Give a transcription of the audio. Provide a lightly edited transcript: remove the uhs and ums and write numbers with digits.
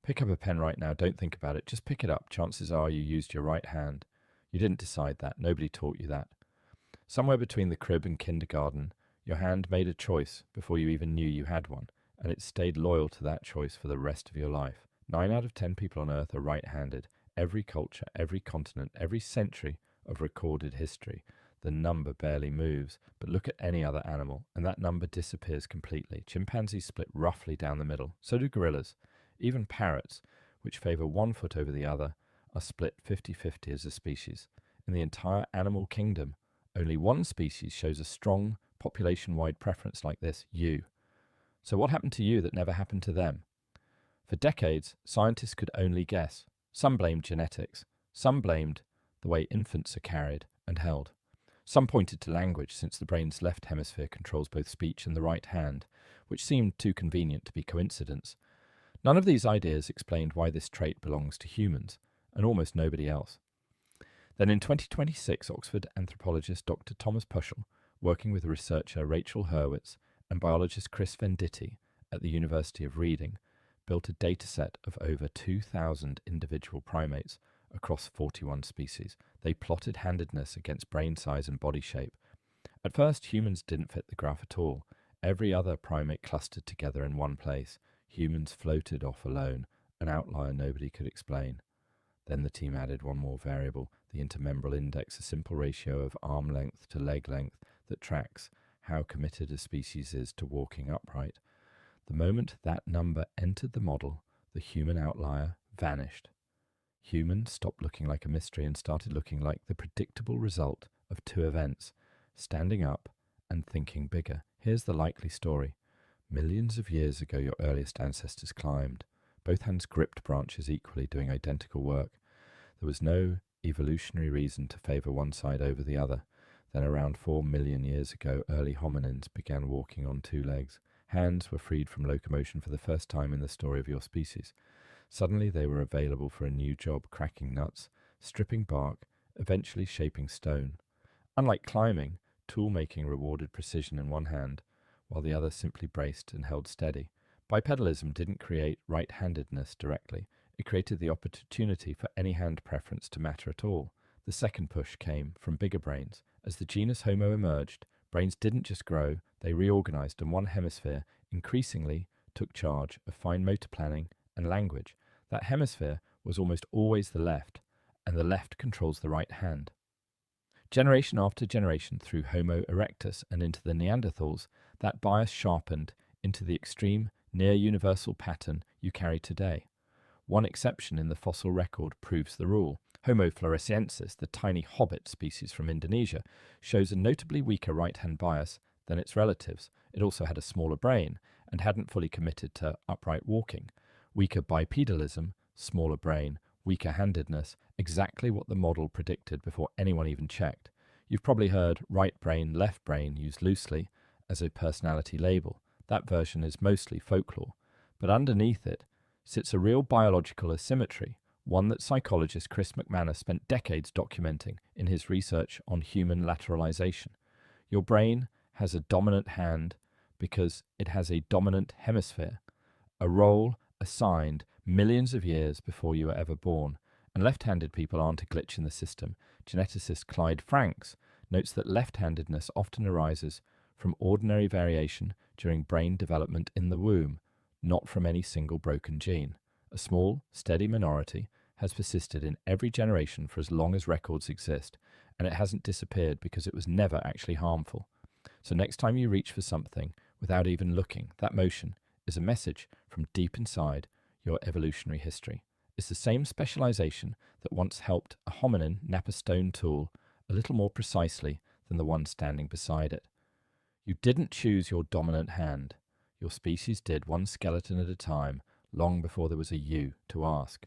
Pick up a pen right now. Don't think about it. Just pick it up. Chances are you used your right hand. You didn't decide that. Nobody taught you that. Somewhere between the crib and kindergarten, your hand made a choice before you even knew you had one, and it stayed loyal to that choice for the rest of your life. 9 out of 10 people on Earth are right-handed. Every culture, every continent, every century of recorded history. The number barely moves, but look at any other animal, and that number disappears completely. Chimpanzees split roughly down the middle. So do gorillas. Even parrots, which favour one foot over the other, are split 50-50 as a species. In the entire animal kingdom, only one species shows a strong population-wide preference like this, you. So what happened to you that never happened to them? For decades, scientists could only guess. Some blamed genetics. Some blamed the way infants are carried and held. Some pointed to language, since the brain's left hemisphere controls both speech and the right hand, which seemed too convenient to be coincidence. None of these ideas explained why this trait belongs to humans, and almost nobody else. Then in 2026, Oxford anthropologist Dr. Thomas Puschel, working with researcher Rachel Hurwitz and biologist Chris Venditti at the University of Reading, built a dataset of over 2,000 individual primates across 41 species. They plotted handedness against brain size and body shape. At first, humans didn't fit the graph at all. Every other primate clustered together in one place. Humans floated off alone, an outlier nobody could explain. Then the team added one more variable, the intermembral index, a simple ratio of arm length to leg length that tracks how committed a species is to walking upright. The moment that number entered the model, the human outlier vanished. Humans stopped looking like a mystery and started looking like the predictable result of two events, standing up and thinking bigger. Here's the likely story. Millions of years ago, your earliest ancestors climbed. Both hands gripped branches equally, doing identical work. There was no evolutionary reason to favour one side over the other. Then around 4 million years ago, early hominins began walking on two legs. Hands were freed from locomotion for the first time in the story of your species. Suddenly they were available for a new job, cracking nuts, stripping bark, eventually shaping stone. Unlike climbing, tool-making rewarded precision in one hand, while the other simply braced and held steady. Bipedalism didn't create right-handedness directly. It created the opportunity for any hand preference to matter at all. The second push came from bigger brains. As the genus Homo emerged, brains didn't just grow, they reorganized, and one hemisphere increasingly took charge of fine motor planning and language. That hemisphere was almost always the left, and the left controls the right hand. Generation after generation, through Homo erectus and into the Neanderthals, that bias sharpened into the extreme, near-universal pattern you carry today. One exception in the fossil record proves the rule. Homo floresiensis, the tiny hobbit species from Indonesia, shows a notably weaker right-hand bias than its relatives. It also had a smaller brain and hadn't fully committed to upright walking. Weaker bipedalism, smaller brain, weaker handedness, exactly what the model predicted before anyone even checked. You've probably heard right brain, left brain used loosely as a personality label. That version is mostly folklore, but underneath it sits a real biological asymmetry, one that psychologist Chris McManus spent decades documenting in his research on human lateralization. Your brain has a dominant hand because it has a dominant hemisphere, a role assigned millions of years before you were ever born. And left-handed people aren't a glitch in the system. Geneticist Clyde Franks notes that left-handedness often arises from ordinary variation during brain development in the womb, not from any single broken gene. A small, steady minority has persisted in every generation for as long as records exist, and it hasn't disappeared because it was never actually harmful. So next time you reach for something without even looking, that motion is a message from deep inside your evolutionary history. It's the same specialization that once helped a hominin nap a stone tool a little more precisely than the one standing beside it. You didn't choose your dominant hand. Your species did, one skeleton at a time, long before there was a you to ask.